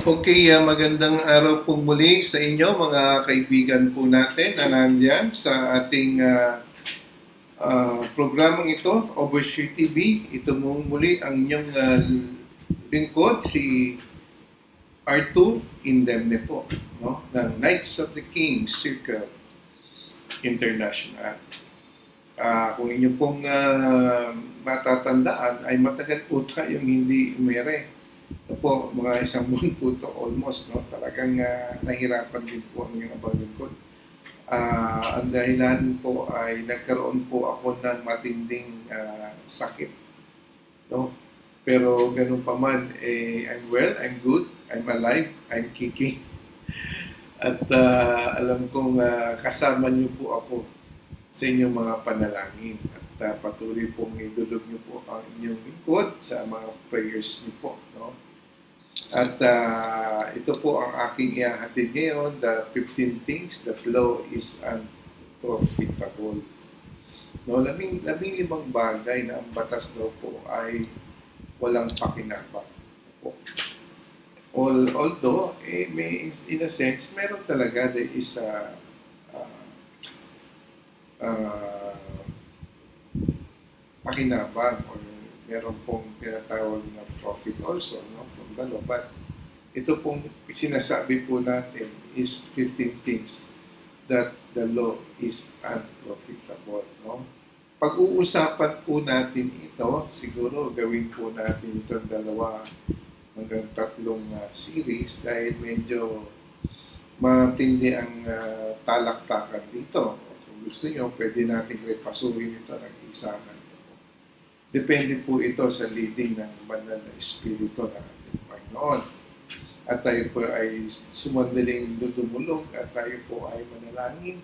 Okay, magandang araw po muli sa inyo mga kaibigan po natin na nandyan sa ating programang ito, Overshare TV. Ito muli ang inyong lingkod, si R2 Indemne po, no? Ng Knights of the King Circle International. Kung inyo pong matatandaan ay matagal po tayong hindi umere. Po, mga isang buwan po ito almost, no? Talagang nahirapan din po ang inyong abang lingkod. Ang dahilan po ay nagkaroon po ako ng matinding sakit, no? Pero ganun pa man, I'm well, I'm good, I'm alive, I'm kicking. At alam kong kasama niyo po ako sa inyong mga panalangin. At patuloy pong idulog niyo po ang inyong lingkod sa mga prayers niyo po, no? At ito po ang aking ihahatid ngayon, the 15 things that law is unprofitable. No, labing-limang bagay na ang batas daw po ay walang pakinabang po. Although, in a sense, meron talaga, there is pakinabang or meron pong tinatawag na profit also, no, from the law. But ito pong sinasabi po natin is 15 things that the law is unprofitable, no? Pag-uusapan po natin ito, siguro gawin po natin ito 2 hanggang 3 series dahil medyo matindi ang talaktakan dito. Kung gusto nyo, pwede natin repasuhin ito ng isahan. Depende po ito sa leading ng banal na espiritu ng ating Panginoon. At tayo po ay sumandaling dumulog at tayo po ay manalangin.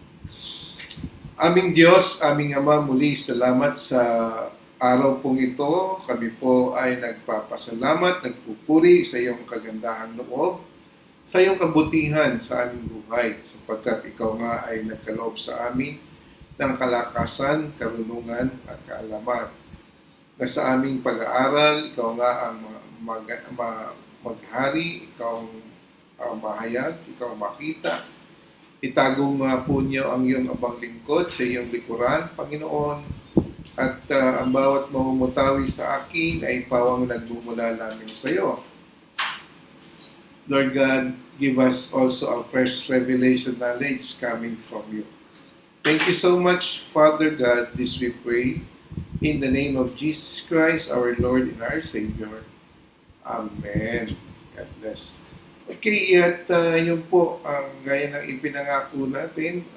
Aming Diyos, aming Ama, muli salamat sa araw pong ito. Kami po ay nagpapasalamat, nagpupuri sa iyong kagandahang loob, sa iyong kabutihan sa aming buhay, sapagkat ikaw nga ay nagkaloob sa amin ng kalakasan, karunungan at kaalaman. Na sa aming pag-aaral, ikaw nga ang maghari, ikaw ang mahayag, ikaw ang makita. Itago nga po niyo ang iyong abang lingkod sa iyong likuran, Panginoon. At ang bawat mamumutawi sa akin ay pawang nagmumula namin sa iyo. Lord God, give us also a fresh revelation knowledge coming from you. Thank you so much, Father God. This we pray. In the name of Jesus Christ, our Lord and our Savior. Amen. God bless. Okay, at yun po, ang gaya ng ipinangako natin,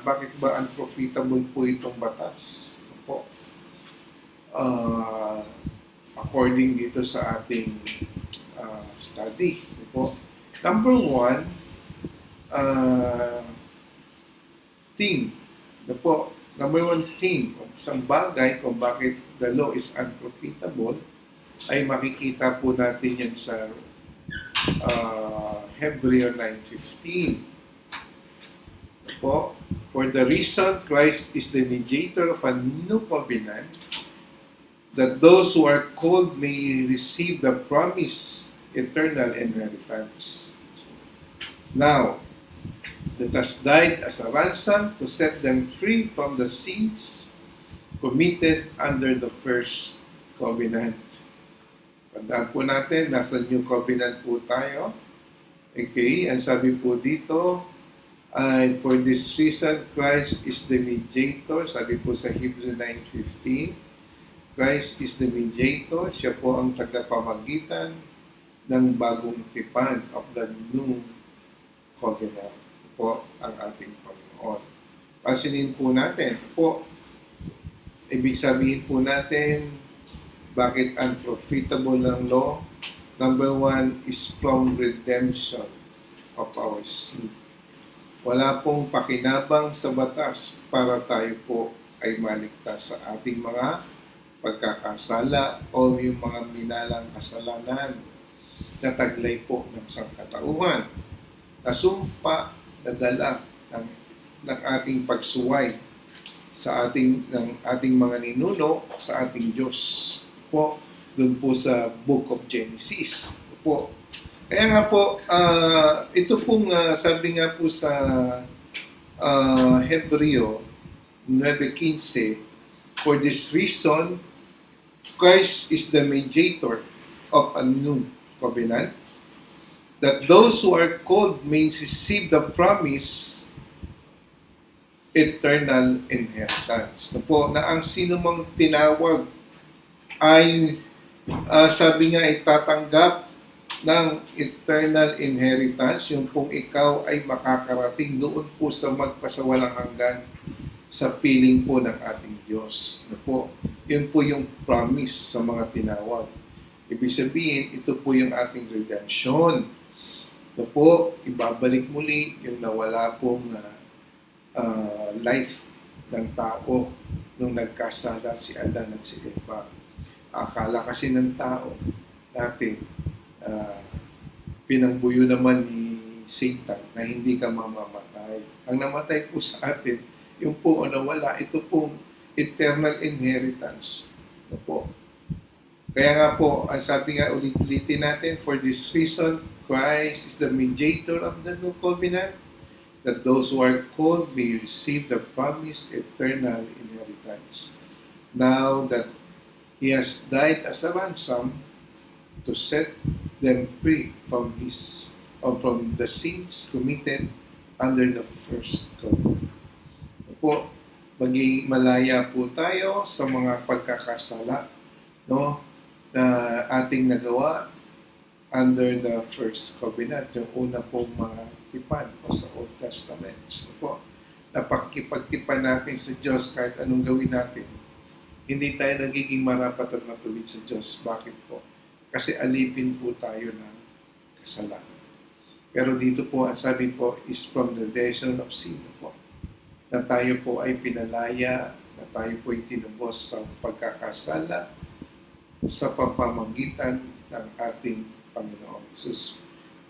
bakit ba unprofitable po itong batas? Po, according dito sa ating study. Po. Number 1, thing. Po, Number 1 thing, isang bagay kung bakit the law is unprofitable, ay makikita po natin yan sa Hebrew 9:15. Po, for the reason Christ is the mediator of a new covenant, that those who are called may receive the promised eternal inheritance. Now, that has died as a ransom to set them free from the sins committed under the first covenant. Tandaan po natin, nasa new covenant po tayo. Okay, ang sabi po dito, for this reason, Christ is the mediator. Sabi po sa Hebrew 9:15, Christ is the mediator. Siya po ang tagapamagitan ng bagong tipan of the new covenant. Po ang ating Panginoon. Pasinin po natin po, ibig sabihin po natin bakit unprofitable ng law. Number 1 is from redemption of our sin. Wala pong pakinabang sa batas para tayo po ay maligtas sa ating mga pagkakasala o yung mga minalang kasalanan na taglay po ng sangkatauhan. Nasumpa nadala ng ating pagsuway sa ating mga ninuno sa ating Diyos po doon po sa Book of Genesis po Kaya nga po, ito pong sabi nga po sa Hebreo 9:15, for this reason, Christ is the mediator of a new covenant, that those who are called may receive the promise eternal inheritance. Na po, na ang sino mang tinawag ay sabi nga itatanggap ng eternal inheritance, yung pong ikaw ay makakarating doon po sa magpasawalang hanggan sa piling po ng ating Diyos. Na po, yun po yung promise sa mga tinawag. Ibig sabihin, ito po yung ating redemption. Na po, ibabalik muli yung nawala pong life ng tao nung nagkasala si Adan at si Eva. Akala kasi ng tao natin, pinangbuyo naman ni Satan na hindi ka mamamatay. Ang namatay po sa atin, yung po o nawala, ito pong eternal inheritance. No po. Kaya nga po, ang sabi nga ulit-ulitin natin, for this reason, Christ is the mediator of the new covenant, that those who are called may receive the promised eternal inheritance. Now that He has died as a ransom to set them free from from the sins committed under the first covenant. Po, maging malaya po tayo sa mga pagkakasala, no, na ating nagawa under the first covenant, yung una pong mga tipan o sa Old Testament. So po, napakipagtipan natin sa Diyos kahit anong gawin natin. Hindi tayo nagiging marapat at matuwid sa Diyos. Bakit po? Kasi alipin po tayo ng kasalanan. Pero dito po, ang sabi po, is from the redemption of sin po. Na tayo po ay pinalaya, na tayo po ay tinubos sa pagkakasala sa pamamagitan ng ating Panginoong Jesus,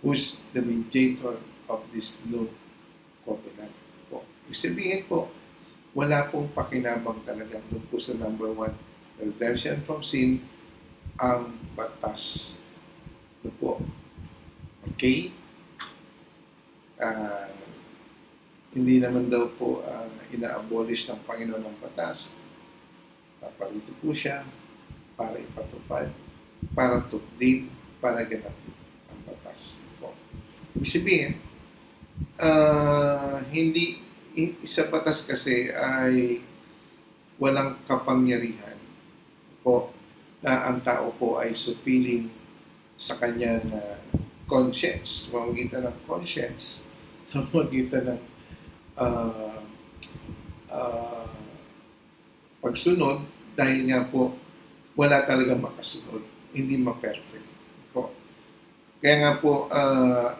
who's the mediator of this new covenant po. Ibig sabihin po, wala pong pakinabang talaga doon po sa number 1, the redemption from sin, ang batas. Ito po. Okay? Hindi naman daw po ina-abolish ng Panginoon ng batas. Napalito po siya para ipatupad, para to-update, para ganapin ang batas. Po. Ibig sabihin, hindi sa batas kasi ay walang kapangyarihan po na ang tao po ay supiling sa kanyang conscience, sa pamamagitan ng conscience, sa pamamagitan ng pagsunod, dahil nga po wala talaga makasunod, hindi ma-perfect po. Kaya nga po,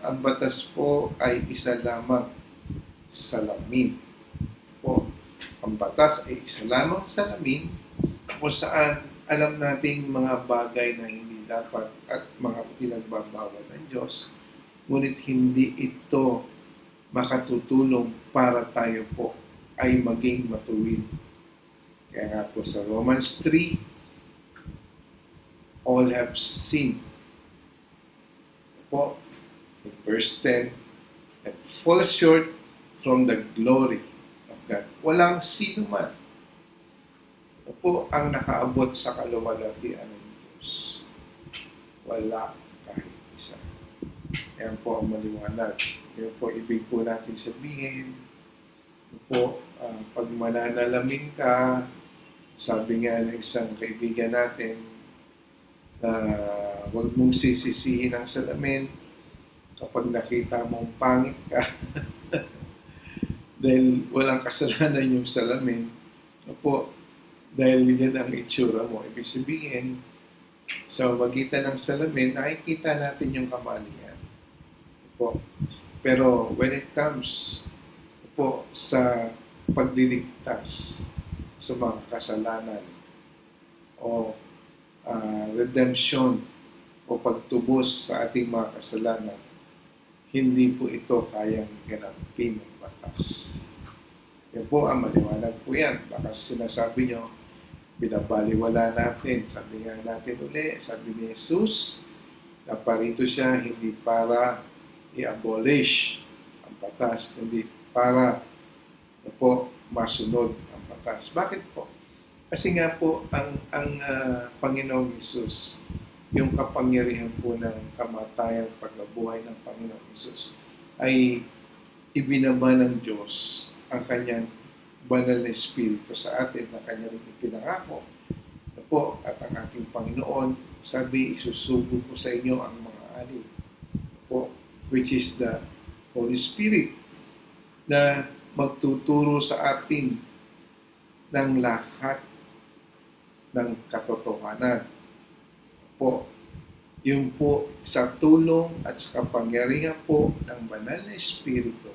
ang batas po ay isa lamang salamin po. Ang batas ay isa lamang salamin kung saan alam nating mga bagay na hindi dapat at mga pinagbabawal ng Diyos, ngunit hindi ito makatutulong para tayo po ay maging matuwid. Kaya nga po sa Romans 3, all have sinned. Po, in verse 10, and fall short from the glory of God. Walang sino man po ang nakaabot sa kaluwalhatian ng Diyos. Wala kahit isa. Yan po ang maliwanag. Yan po ibig po natin sabihin. Po, pag mananalamin ka, sabi nga ng isang kaibigan natin, na huwag mong sisisihin ang salamin kapag nakita mong pangit ka dahil walang kasalanan yung salamin. Po, dahil yan ang itsura mo. Ibig sabihin, sa magitan ng salamin, nakikita natin yung kamalian. Po. Pero when it comes po sa pagliligtas sa mga kasalanan o redemption o pagtubos sa ating mga kasalanan, hindi po ito kayang ganapin ng batas. Yan po ang maliwanag po yan. Baka sinasabi nyo, binabaliwala natin. Sabi nga natin uli, sabi ni Jesus, Naparito siya hindi para i-abolish ang batas, kundi para po masunod ang batas. Bakit po? Kasi nga po, ang Panginoong Hesus, yung kapangyarihan po ng kamatayan, pagkabuhay ng Panginoong Hesus, ay ibinaba ng Diyos ang kanyang banal na Espiritu sa atin na kanya rin ipinangako. Po, at ang ating Panginoon, sabi, isusubo ko sa inyo ang mga alin po, which is the Holy Spirit, na magtuturo sa atin ng lahat ng katotohanan. Po, yung po sa tulong at sa kapangyarihan po ng banal na Espiritu,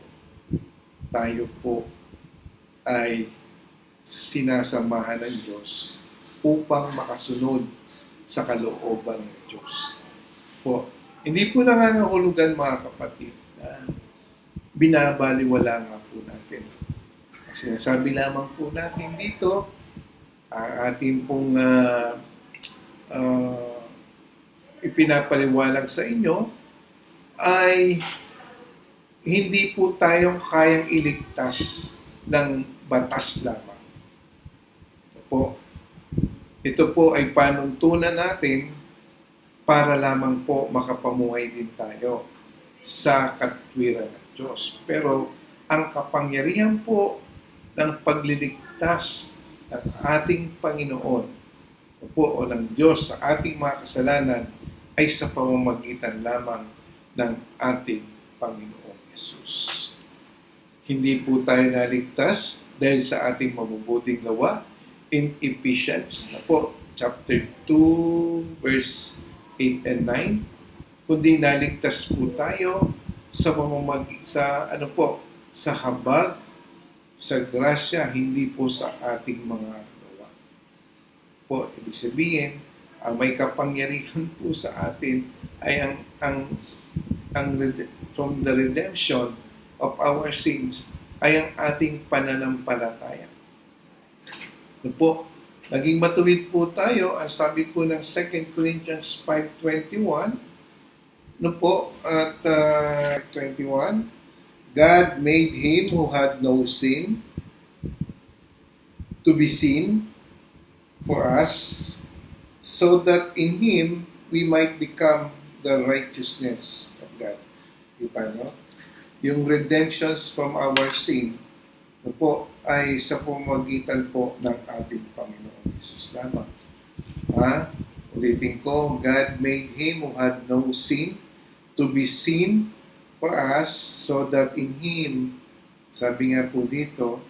tayo po ay sinasamahan ng Diyos upang makasunod sa kalooban ng Diyos. Po, hindi po nangangahulugan mga kapatid na binabaliwala nga po natin. Sinasabi lamang po natin dito, ang ating pong ipinapaliwalag sa inyo ay hindi po tayong kayang iligtas ng batas lamang. Ito po ay panuntunan natin para lamang po makapamuhay din tayo sa katwiran ng Diyos. Pero ang kapangyarihan po ng pagliligtas ng ating Panginoon o ng Diyos sa ating mga kasalanan ay sa pamamagitan lamang ng ating Panginoong Yesus. Hindi po tayo naligtas dahil sa ating mabubuting gawa. In Ephesians chapter 2, verse 8 and 9, kundi naligtas po tayo sa sa habag, sa grasya, hindi po sa ating mga gawa. Po, ibig sabihin, ang may kapangyarihan po sa atin ay from the redemption of our sins ay ang ating pananampalataya. Po, naging matuwid po tayo, ang sabi po ng 2 Corinthians 5:21, at 21, God made him who had no sin to be sin for us, so that in him we might become the righteousness of God. Diba, no? Yung redemptions from our sin, ay sa pamamagitan po ng ating Panginoong Hesus lamang. Ulitin ko, God made him who had no sin to be sin for us, so that in him, sabi nga po dito,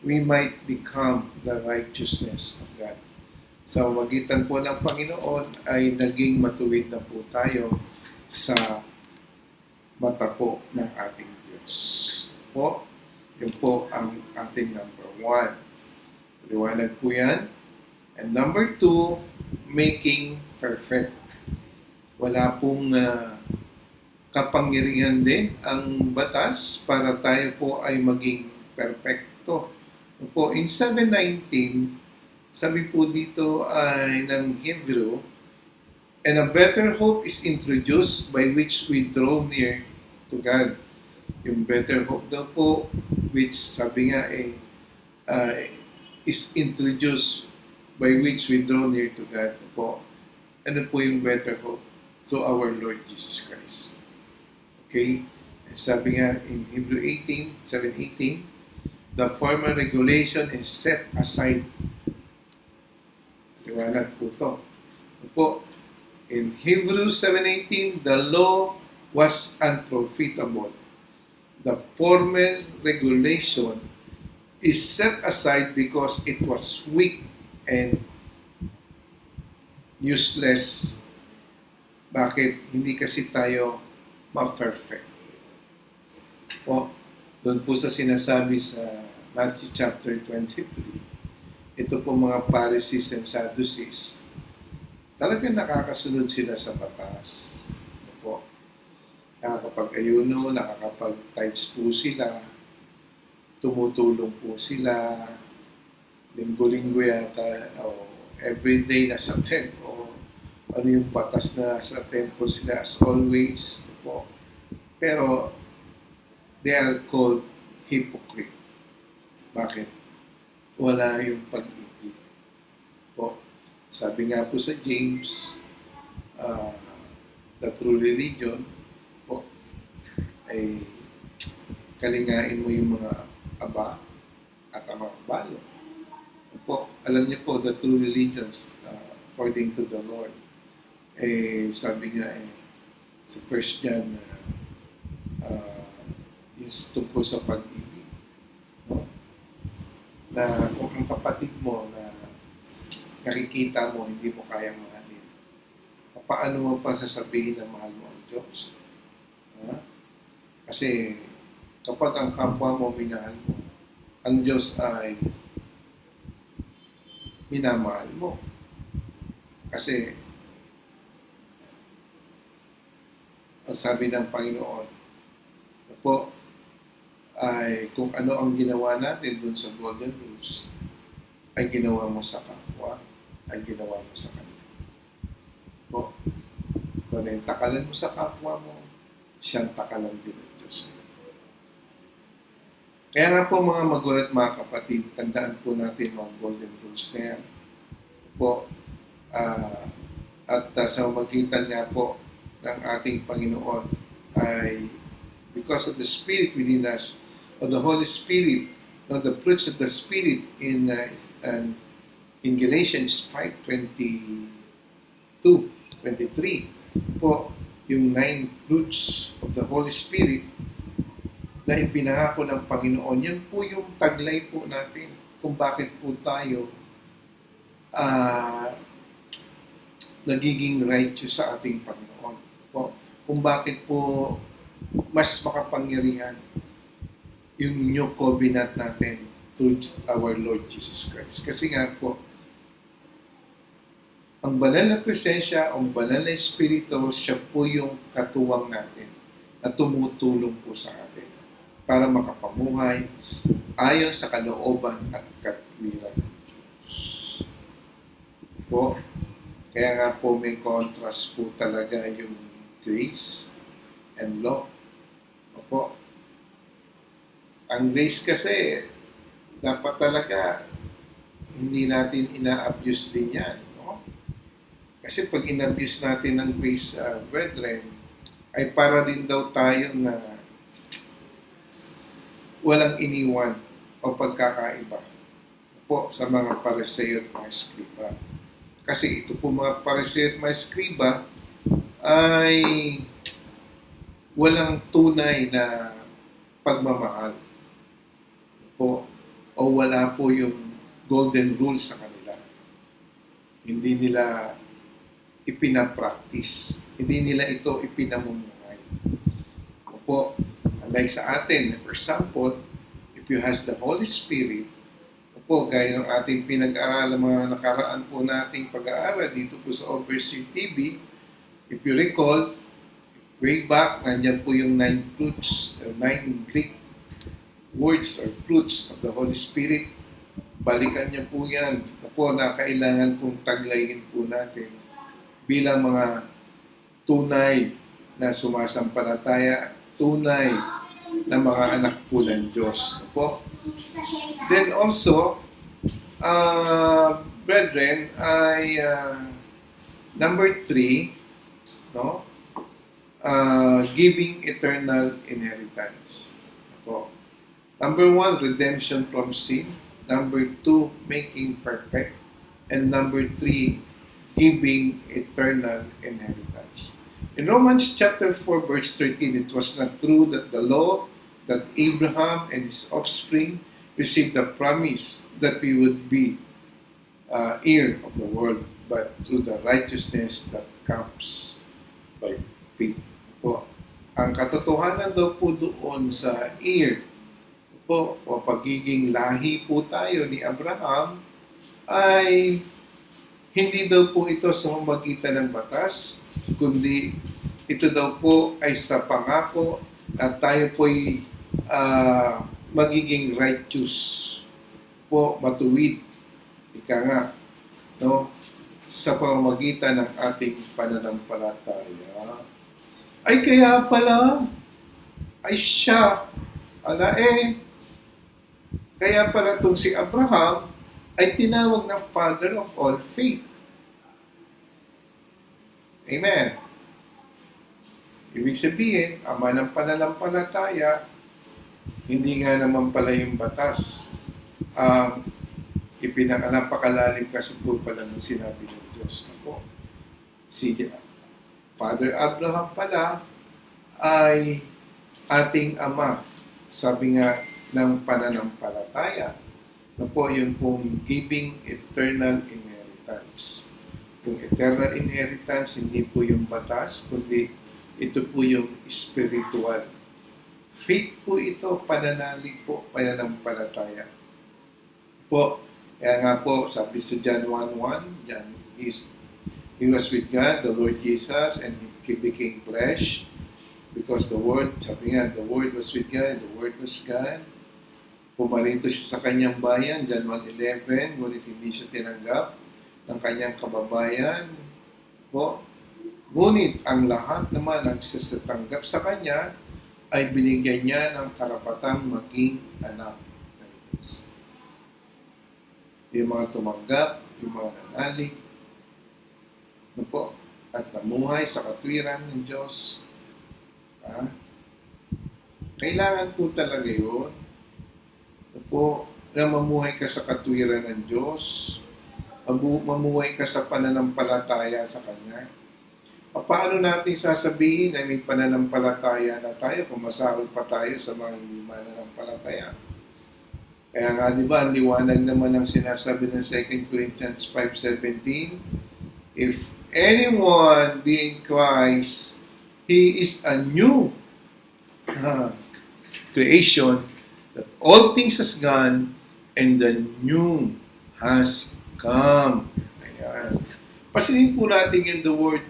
we might become the righteousness of God. Sa pamamagitan po ng Panginoon ay naging matuwid na po tayo sa mata po ng ating Diyos. Po, yun po ang ating number 1. Liwanag po yan. And number 2, making perfect. Wala pong kapangyarihan din ang batas para tayo po ay maging perfecto. Po, in 7:19, sabi po dito ay ng Hebrew, and a better hope is introduced by which we draw near to God. Yung better hope daw po, which sabi nga is introduced by which we draw near to God po. Ano po yung better hope? To our Lord Jesus Christ. Okay? And sabi nga in Hebrew 7:18, the former regulation is set aside. Liwanag po ito. Po, in Hebrew 7:18, the law was unprofitable. The former regulation is set aside because it was weak and useless. Bakit? Hindi kasi tayo ma-perfect. Po, doon po sa sinasabi sa Matthew chapter 23, ito po mga Pharisees and Sadducees, talagang nakakasunod sila sa batas. Po, nakakapag-ayuno, nakakapag-tithes po sila, tumutulong po sila, linggo-linggo yata, o everyday nasa temple, ano yung batas na sa temple sila as always po. Pero they are called hypocrite. Bakit? Wala yung pag-ibig po. Sabi nga po sa James, the true religion po ay kalingain mo yung mga aba at ang mga balo. Po, alam niyo po, the true religions according to the Lord, sabi niya sa First John yung tungkol sa pag-ibig, no? Na kung ang kapatid mo na nakikita mo, hindi mo kayang mahalin, paano mo pa sasabihin na mahal mo ang Diyos? Kasi kapag ang kapwa mo minahal mo, ang Diyos ay minamahal mo. Kasi ang sabi ng Panginoon po ay kung ano ang ginawa natin dun sa Golden Rules ay ginawa mo sa kapwa, ay ginawa mo sa Kanya. Po, kung ano yung takalan mo sa kapwa mo, siyang takalan din ng Diyos. Kaya nga po mga magulang at mga kapatid, tandaan po natin mga Golden Rules na yan. Po, at sa magitan niya po ng ating Panginoon ay because of the Spirit within us, of the Holy Spirit, of the fruits of the Spirit in Galatians 5:22-23 po, yung 9 fruits of the Holy Spirit na ipinangako ng Panginoon, yan po yung taglay po natin kung bakit po tayo nagiging righteous sa ating Panginoon. Po, kung bakit po mas makapangyarihan yung new covenant natin through our Lord Jesus Christ. Kasi nga po, ang banal na presensya, ang banal na espiritu, siya po yung katuwang natin na tumutulong po sa atin para makapamuhay ayon sa kalooban at katwiran ng Diyos. Po, kaya nga po may contrast po talaga yung grace and law. Opo. Ang grace kasi, dapat talaga hindi natin ina-abuse din yan. No? Kasi pag in-abuse natin ng grace, brethren, ay para din daw tayo na walang iniwan o pagkakaiba po sa mga Pariseo at mga Skriba. Kasi ito po mga Pariseo at mga Skriba ay walang tunay na pagmamahal po o wala po yung golden rules sa kanila. Hindi nila ipinapractice. Hindi nila ito ipinamumuhay. Po, like sa atin, for example, if you has the Holy Spirit, po, gaya ng ating pinag-aaral, mga nakaraan po nating pag-aaral dito po sa Overseer TV, if you recall, way back, nandiyan po yung 9 fruits, 9 Greek words or fruits of the Holy Spirit. Balikan niya po yan na kailangan pong taglayin po natin bilang mga tunay na sumasampalataya, tunay na mga anak po ng Diyos. Po. Then also, brethren, ay number 3, no? Giving eternal inheritance. Po. Number 1, redemption from sin. Number 2, making perfect. And number 3, giving eternal inheritance. In Romans chapter 4, verse 13, it was not true that the law, that Abraham and his offspring received the promise that we would be heir of the world, but through the righteousness that comes by faith. Po, ang katotohanan daw po doon sa heir po, o pagiging lahi po tayo ni Abraham, ay hindi daw po ito sa pamamagitan ng batas, kundi ito daw po ay sa pangako at tayo po'y magiging righteous po, matuwid. Ika nga, no? sa pamamagitan ng ating pananampalataya. Ay kaya pala, ay siya, kaya pala itong si Abraham ay tinawag na father of all faith. Amen. Ibig sabihin, ama ng pananampalataya, hindi nga naman pala yung batas. Napakalalim kasi po pala nung sinabi ng Diyos. Si Father Abraham pala ay ating ama. Sabi nga ng pananampalataya. Yun pong giving eternal inheritance. Yung eternal inheritance, hindi po yung batas, kundi ito po yung spiritual. Faith po ito, pananalig po, pananampalataya. Kaya nga po, sabi sa John 1:1, He was with God, the Lord Jesus, and He became flesh. Because the Word, sabi nga, the Word was with God, the Word was God. Pumarito siya sa kanyang bayan, John 1:11, ngunit hindi siya tinanggap ng kanyang kababayan. Ngunit ang lahat naman ang sasatanggap sa kanya ay binigyan niya ng karapatang maging anak ng Diyos. Yung mga tumanggap, yung mga nanalig, at namuhay sa katwiran ng Diyos. Kailangan po talaga yun. Na mamuhay ka sa katwiran ng Diyos, mamuhay ka sa pananampalataya sa Kanya. Paano natin sasabihin na may pananampalataya na tayo kung masahol pa tayo sa mga hindi mananampalataya? Kaya nga, di ba, ang liwanag naman ang sinasabi ng 2 Corinthians 5:17, if anyone be in Christ, he is a new creation, that all things has gone and the new has come. Ayan. Pasilin po natin in the word,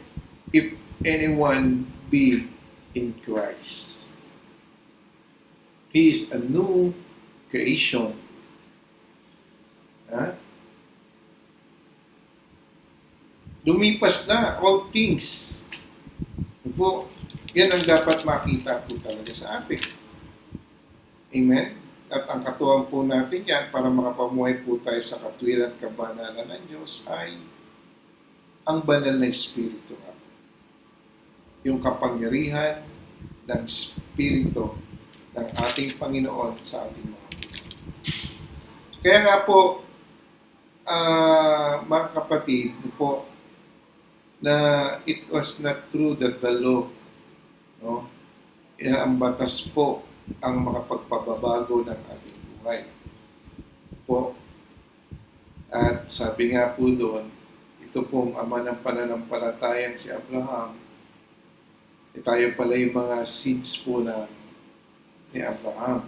if anyone be in Christ. He is a new creation. Lumipas na all things. Yan ang dapat makita po talaga sa atin. Amen? At ang katuwang po natin yan para makapamuhay po tayo sa katwiran at kabanalan ng Diyos ay ang banal na Espiritu nga. Yung kapangyarihan ng Espiritu ng ating Panginoon sa ating mga buhay. Kaya nga po, mga kapatid, na it was not true that the law, ang batas po ang makapagpababago ng ating buhay. At sabi nga po doon, ito pong ama ng pananampalatayang si Abraham, tayo pala yung mga seeds po ni Abraham.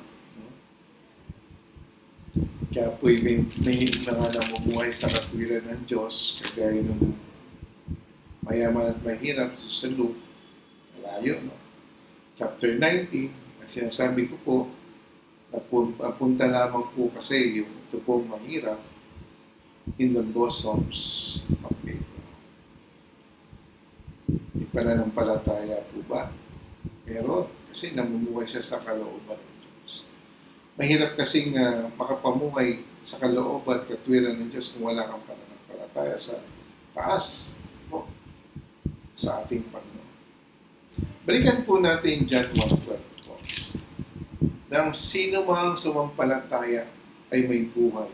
Kaya po may mga namumuhay sa katwiran ng Diyos, kagaya ng mayaman at mahirap sa Luke, malayo, Chapter 19, ang sinasabi ko po, napunta lamang po kasi yung ito pong mahirap in the bosoms of Abraham. May pananampalataya po ba? Meron, kasi namumuhay siya sa kalooban ng Diyos. Mahirap kasing makapamuhay sa kalooban at katwiran ng Diyos kung wala kang pananampalataya sa taas sa ating Panginoon. Balikan po natin John 1:12 po. Nang sino mang sumampalataya ay may buhay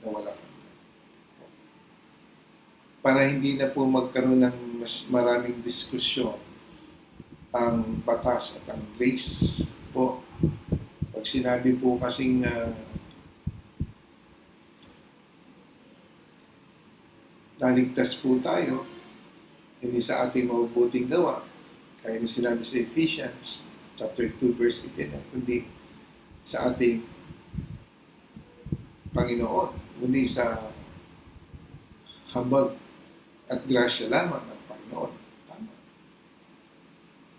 na walang hanggan. Para hindi na po magkaroon ng mas maraming diskusyon ang batas at ang grace po. Pag sinabi po kasing naligtas po tayo, hindi sa ating mabubuting gawa, kaya na sinabi sa Ephesians chapter 2 verse 18, kundi sa ating Panginoon, kundi sa habag at grasya lamang ng Panginoon. Tama.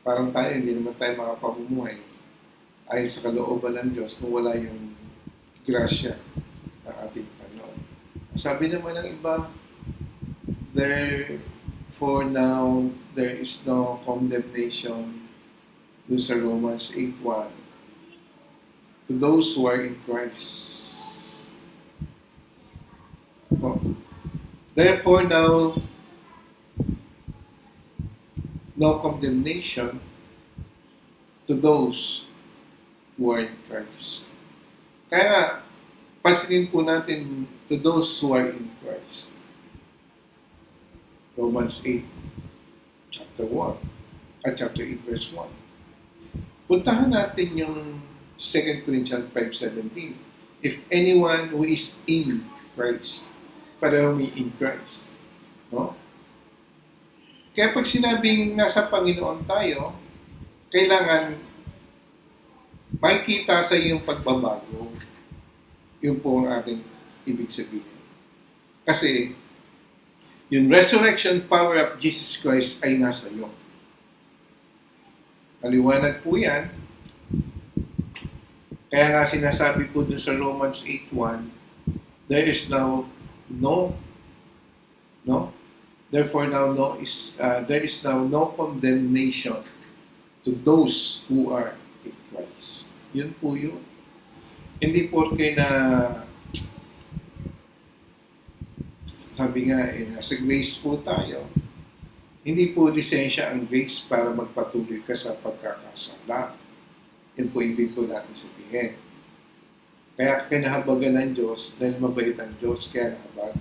Parang tayo, hindi naman tayo makapamumuhay ayon sa kalooban ng Diyos kung wala yung grasya ng ating Panginoon. Sabi naman ng iba, Therefore now, there is no condemnation dun sa Romans 8:1 to those who are in Christ. Oh. Therefore now, no condemnation to those who are in Christ. Kaya nga, pansinin po natin to those who are in Christ. Romans 8, chapter 1, chapter 8, verse 1. Puntahan natin yung 2 Corinthians 5:17. If anyone who is in Christ, pareho may in Christ. No? Kaya pag sinabing nasa Panginoon tayo, kailangan makikita sa iyong pagbabago. Yun po ang ating ibig sabihin. Kasi, yung resurrection power of Jesus Christ ay nasa iyo. Maliwanag po yan. Kaya nga sinasabi po dun sa Romans 8:1, there is now therefore now there is now no condemnation to those who are in Christ. Yun po yun. Hindi porke na sabi nga, nasa grace po tayo, hindi po lisensya ang grace para magpatuloy ka sa pagkakasala. Yun po ibig po natin sabihin. Kaya kinahabagan ng Diyos, dahil mabait ang Diyos, kaya nahabag.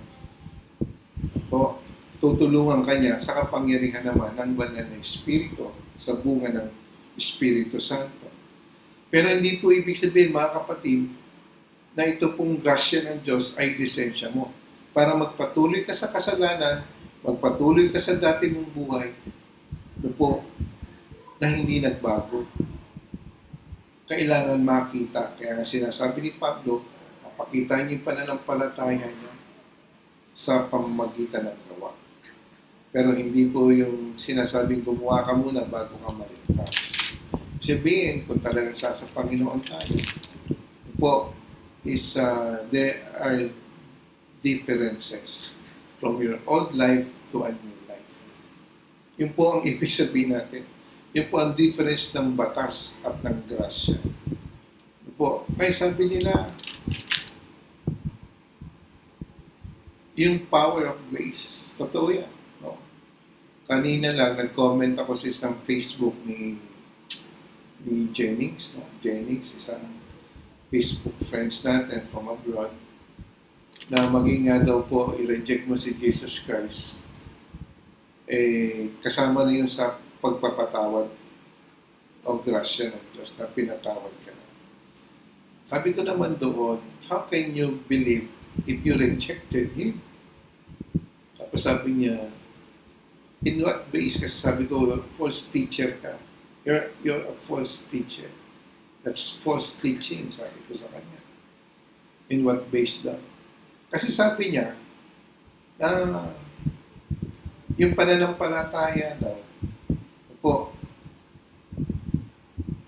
Po, tutulungan kanya sa kapangyarihan naman ng banal na Espiritu sa bunga ng Espiritu Santo. Pero hindi po ibig sabihin, mga kapatid, na ito pong grasya ng Diyos ay lisensya mo para magpatuloy ka sa kasalanan, magpatuloy ka sa dati mong buhay, ito po, na hindi nagbago. Kailangan makita. Kaya nga sinasabi ni Pablo, papakita niyo yung pananampalataya niya sa pamamagitan ng gawa. Pero hindi po yung sinasabing gumawa ka muna bago ka maligtas. Sabihin, kung talagang sa Panginoon tayo, ito po is there are differences from your old life to a new life. Yun po ang ibig sabihin natin. Yun po ang difference ng batas at ng grasya. Yun po, ay sabi nila, yung power of grace. Totoo yan. No? Kanina lang, nag-comment ako sa isang Facebook ni Jennings. No? Jennings, isang Facebook friends natin from abroad, na maging nga daw po, i-reject mo si Jesus Christ, kasama na yun sa pagpapatawad o grasya ng Diyos na pinatawad ka na. Sabi ko naman doon, how can you believe if you rejected Him? Tapos sabi niya, in what base? Kasi sabi ko, false teacher ka. You're a false teacher. That's false teaching, sabi ko sa kanya. In what base daw? Kasi sabi niya, na yung pananampalataya daw, po,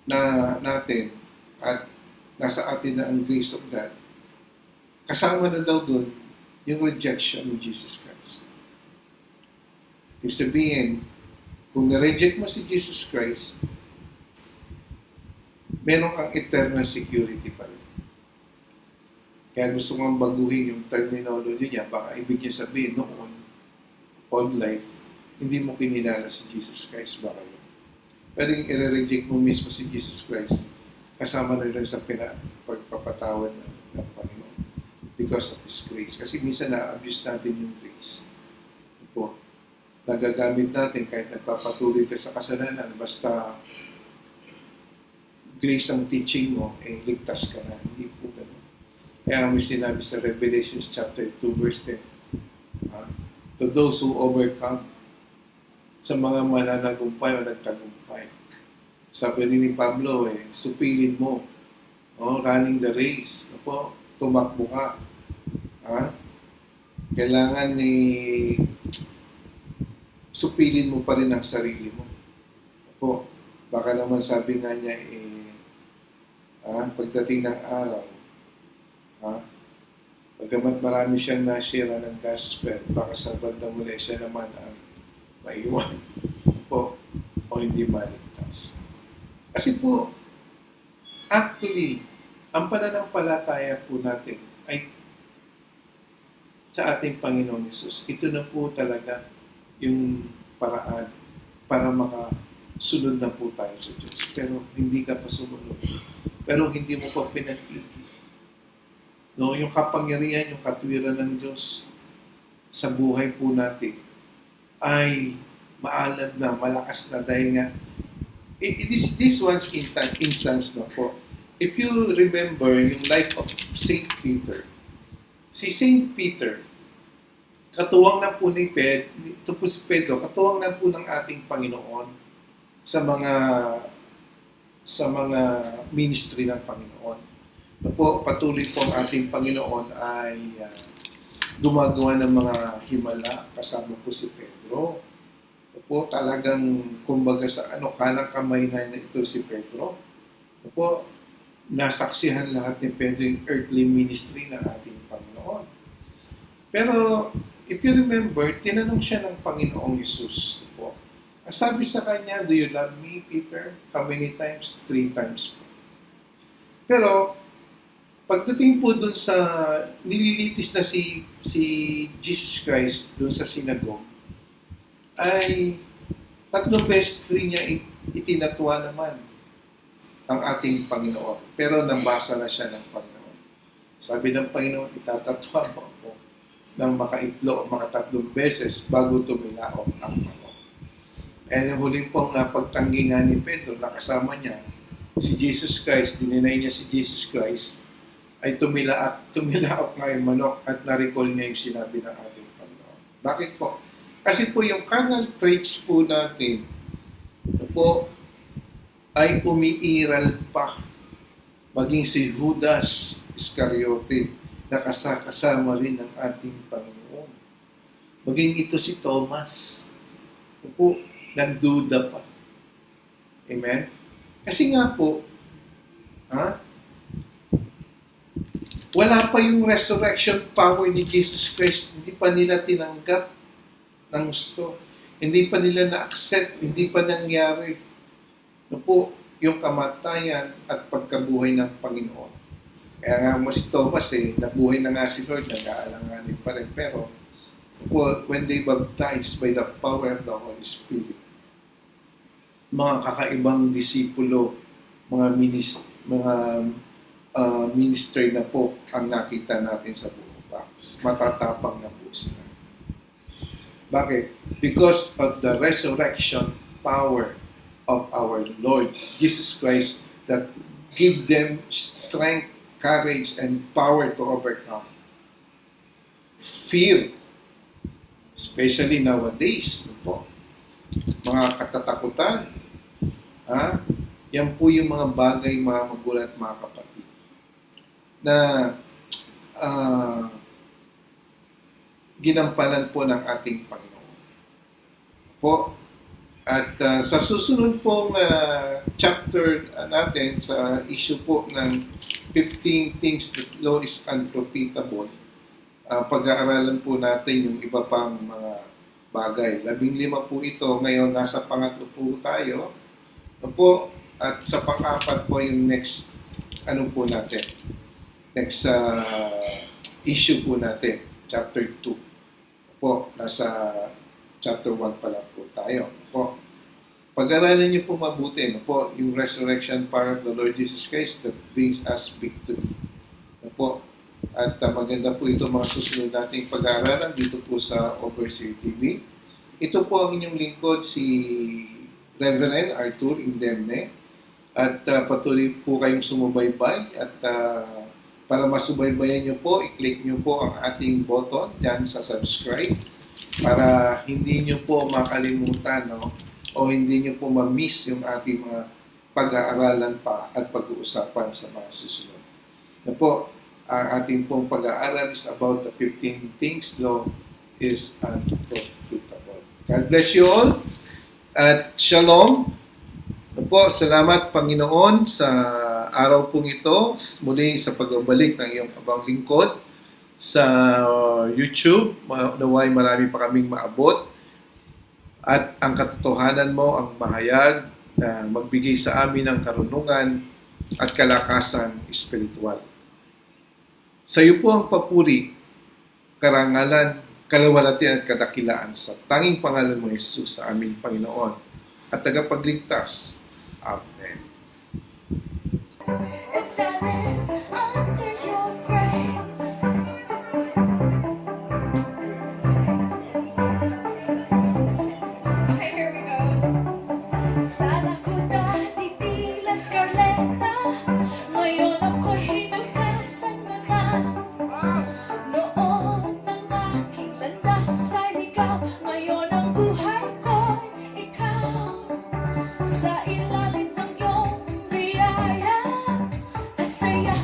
na natin, at nasa atin na ang grace of God, kasama na daw dun yung rejection ni Jesus Christ. Ibig sabihin, kung na-reject mo si Jesus Christ, meron kang eternal security pa rin. Kaya gusto kong baguhin yung terminology niya. Baka ibig niya sabihin noon, old life, hindi mo kinilala si Jesus Christ. Baka yun. Pero yung i-reject mo mismo si Jesus Christ, kasama na rin sa pagpapatawad ng Panginoon because of His grace. Kasi minsan na-abuse natin yung grace. Ito po, nagagamit natin kahit nagpapatuloy ka sa kasalanan, basta grace ang teaching mo, ligtas ka na. Hindi po ganun. Kaya may sinabi sa Revelation chapter 2 verse 10, to those who overcome, sa mga mananagumpay o nagtagumpay. Sabi rin ni Pablo, supilin mo, running the race, tumakbo ka. Kailangan supilin mo pa rin ang sarili mo. Baka naman sabi nga niya, pagdating ng araw, Bagamat marami siyang na-share ng gospel, baka sa bandang muli siya naman ang maiwan po o hindi maligtas. Kasi po, actually, ang pananampalataya po natin ay sa ating Panginoon Hesus. Ito na po talaga yung paraan para makasunod na po tayo sa Diyos. Pero hindi ka pa sumunod. Pero hindi mo pa pinag-igit. No, yung kapangyarihan, yung katwiran ng Diyos sa buhay po natin ay maalam na, malakas na dahil nga this one's instance na po. If you remember yung life of Saint Peter, si Saint Peter, katuwang na po ni Pedro, katuwang na po ng ating Panginoon sa mga ministry ng Panginoon. Po, patuloy po ang ating Panginoon ay gumagawa ng mga himala kasama po si Pedro. Po, talagang kumbaga sa kanang kamay na ito si Pedro. Po, nasaksihan lahat ni Pedro yung earthly ministry ng ating Panginoon. Pero if you remember, tinanong siya ng Panginoong Hesus. Po, sabi sa kanya, "Do you love me, Peter?" How many times? 3 times po. Pero pagdating po dun sa nililitis na si Jesus Christ dun sa synagogue, ay 3 beses rin niya itinatwa naman ang ating Panginoon. Pero nabasa na siya ng Panginoon. Sabi ng Panginoon, itatatwa mo ako ng makaitlo o 3 beses bago tumilaok ang manok. And yung huling pong pagtanggi nga ni Pedro, nakasama niya si Jesus Christ, dininay niya si Jesus Christ, ay tumilaok nga yung manok at na-recall niya yung sinabi ng ating Panginoon. Bakit po? Kasi po yung carnal traits po natin po ay umiiral pa. Maging si Judas Iscariote na kasama rin ng ating Panginoon. Maging ito si Thomas po, nagduda pa. Amen? Kasi nga po, wala pa yung resurrection power ni Jesus Christ. Hindi pa nila tinanggap ng gusto. Hindi pa nila na-accept. Hindi pa nangyari. Yung kamatayan at pagkabuhay ng Panginoon. Kaya nga si Thomas nabuhay na nga si Lord, nag-aalanganin pa rin. Pero when they baptized by the power of the Holy Spirit, mga kakaibang disipulo, mga minister na po ang nakita natin sa buong Baptist. Matatapang na po sila. Bakit? Because of the resurrection power of our Lord Jesus Christ that give them strength, courage, and power to overcome fear. Especially nowadays. Po. Mga katatakutan. Yan po yung mga bagay, mga magulang at mga kapatid na ginampanan po ng ating Panginoon. Po, at sa susunod pong chapter natin sa issue po ng 15 things that law is unprofitable, pag-aaralan po natin yung iba pang mga bagay. 15 po ito. Ngayon, nasa pangatlo po tayo. Po, at sa pang-apat po yung next natin. Next issue po natin, chapter 2. Po, nasa chapter 1 pa lang po tayo. Po, pag-aralan niyo po mabuti, po, yung resurrection power of the Lord Jesus Christ that brings us victory. Po, at maganda po ito mga susunod nating pag-aaralan dito po sa Overseer TV. Ito po ang inyong lingkod, si Reverend Arthur Indemne. At patuloy po kayong sumubaybay at para masubaybayan nyo po, i-click nyo po ang ating button dyan sa subscribe para hindi nyo po makalimutan o hindi nyo po ma-miss yung ating mga pag-aaralan pa at pag-uusapan sa mga susunod. Po, ang ating pong pag-aaral is about the 15 things law is unprofitable. God bless you all at shalom. Po, salamat Panginoon sa araw pong ito, muli sa pagbabalik ng iyong abang lingkod, sa YouTube. Naway marami pa kaming maabot. At ang katotohanan mo ang mahayag na magbigay sa amin ng karunungan at kalakasan espiritual. Sa iyo po ang papuri, karangalan, kalawalatian at kadakilaan sa tanging pangalan mo, Jesus, sa aming Panginoon at tagapagligtas. Amen. As I live under your grace. Okay, here we go. Sala ko dati tila Scarletta, ngayon ako'y hinugasan mo na. Noon ang aking landas ay ligaw, ngayon ang buhay ko'y ikaw. Sa ilalim ng iyong biyaya at saya